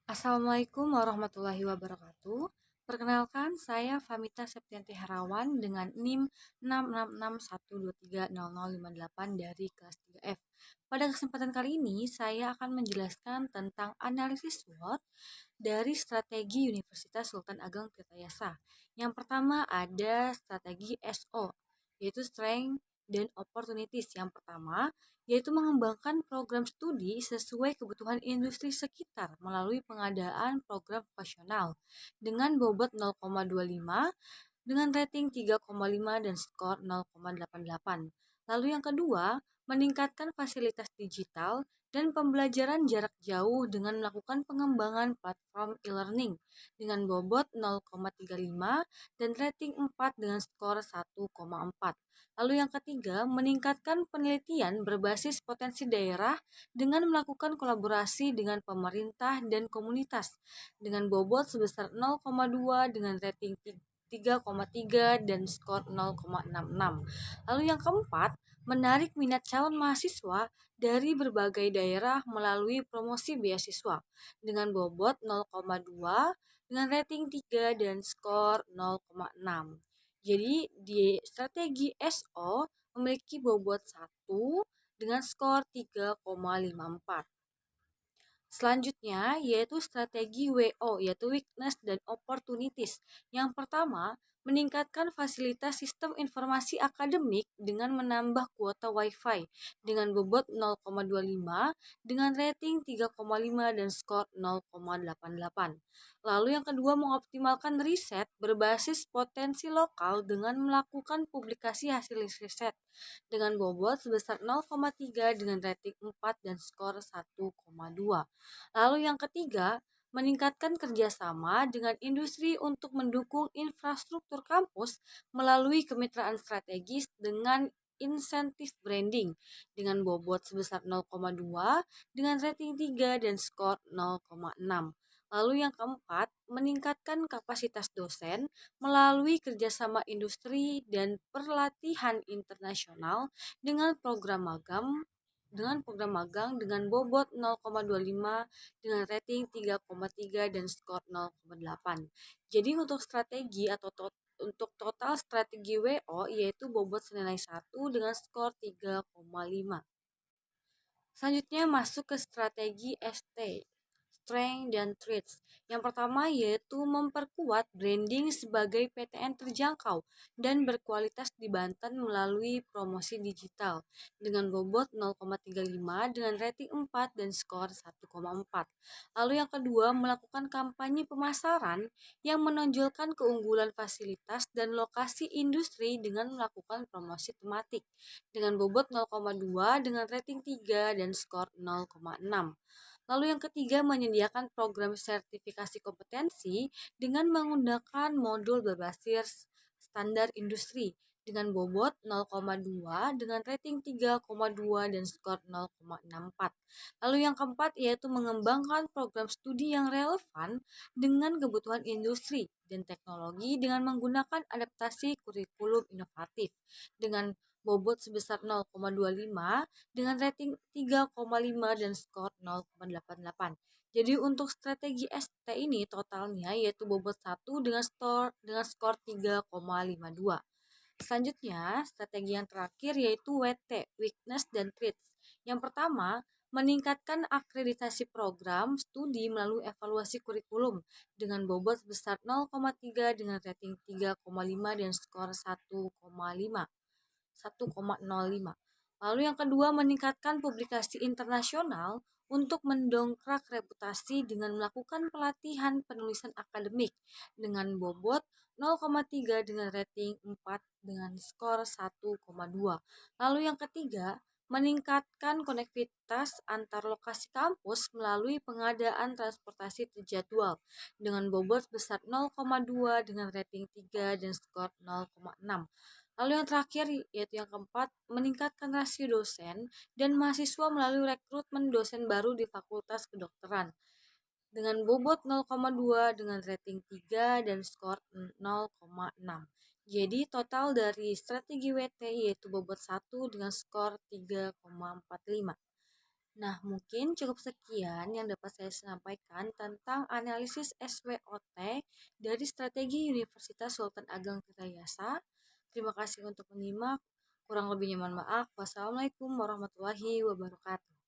Assalamualaikum warahmatullahi wabarakatuh. Perkenalkan, saya Famita Septianti Herawan dengan NIM 66612300058 dari kelas 3F. Pada kesempatan kali ini, saya akan menjelaskan tentang analisis SWOT dari strategi Universitas Sultan Ageng Tirtayasa. Yang pertama ada strategi SO, yaitu Strength dan Opportunities. Yang pertama, yaitu mengembangkan program studi sesuai kebutuhan industri sekitar melalui pengadaan program vokasional dengan bobot 0,25 dengan rating 3,5 dan skor 0,88. Lalu yang kedua, meningkatkan fasilitas digital dan pembelajaran jarak jauh dengan melakukan pengembangan platform e-learning dengan bobot 0,35 dan rating 4 dengan skor 1,4. Lalu yang ketiga, meningkatkan penelitian berbasis potensi daerah dengan melakukan kolaborasi dengan pemerintah dan komunitas dengan bobot sebesar 0,2 dengan rating 3,3 dan skor 0,66. Lalu yang keempat, menarik minat calon mahasiswa dari berbagai daerah melalui promosi beasiswa dengan bobot 0,2 dengan rating 3 dan skor 0,6. Jadi di strategi SO memiliki bobot 1 dengan skor 3,54. Selanjutnya yaitu strategi WO, yaitu Weakness dan Opportunities. Yang pertama, meningkatkan fasilitas sistem informasi akademik dengan menambah kuota WiFi dengan bobot 0,25 dengan rating 3,5 dan skor 0,88. Lalu yang kedua, mengoptimalkan riset berbasis potensi lokal dengan melakukan publikasi hasil riset dengan bobot sebesar 0,3 dengan rating 4 dan skor 1,2. Lalu yang ketiga, meningkatkan kerjasama dengan industri untuk mendukung infrastruktur kampus melalui kemitraan strategis dengan insentif branding dengan bobot sebesar 0,2 dengan rating 3 dan skor 0,6. Lalu yang keempat, meningkatkan kapasitas dosen melalui kerjasama industri dan pelatihan internasional dengan program magang dengan bobot 0,25 dengan rating 3,3 dan skor 0,8. Jadi untuk strategi atau untuk total strategi WO yaitu bobot senilai 1 dengan skor 3,5. Selanjutnya masuk ke strategi ST, Strength dan Traits. Yang pertama yaitu memperkuat branding sebagai PTN terjangkau dan berkualitas di Banten melalui promosi digital dengan bobot 0,35 dengan rating 4 dan skor 1,4. Lalu yang kedua, melakukan kampanye pemasaran yang menonjolkan keunggulan fasilitas dan lokasi industri dengan melakukan promosi tematik dengan bobot 0,2 dengan rating 3 dan skor 0,6. Lalu yang ketiga, menyediakan program sertifikasi kompetensi dengan menggunakan modul berbasis standar industri dengan bobot 0,2 dengan rating 3,2 dan skor 0,64. Lalu yang keempat yaitu mengembangkan program studi yang relevan dengan kebutuhan industri dan teknologi dengan menggunakan adaptasi kurikulum inovatif dengan bobot sebesar 0,25 dengan rating 3,5 dan skor 0,88. Jadi untuk strategi ST ini totalnya yaitu bobot 1 dengan skor 3,52. Selanjutnya, strategi yang terakhir yaitu WT, Weakness dan Traits. Yang pertama, meningkatkan akreditasi program studi melalui evaluasi kurikulum dengan bobot sebesar 0,3 dengan rating 3,5 dan skor 1,05. Lalu yang kedua, meningkatkan publikasi internasional untuk mendongkrak reputasi dengan melakukan pelatihan penulisan akademik dengan bobot 0,3 dengan rating 4 dengan skor 1,2. Lalu yang ketiga, meningkatkan konektivitas antar lokasi kampus melalui pengadaan transportasi terjadwal dengan bobot sebesar 0,2 dengan rating 3 dan skor 0,6. Lalu yang terakhir yaitu yang keempat, meningkatkan rasio dosen dan mahasiswa melalui rekrutmen dosen baru di Fakultas Kedokteran dengan bobot 0,2 dengan rating 3 dan skor 0,6. Jadi total dari strategi WT yaitu bobot 1 dengan skor 3,45. Nah, mungkin cukup sekian yang dapat saya sampaikan tentang analisis SWOT dari strategi Universitas Sultan Ageng Tirtayasa. Terima kasih untuk menyimak. Kurang lebihnya mohon maaf. Wassalamualaikum warahmatullahi wabarakatuh.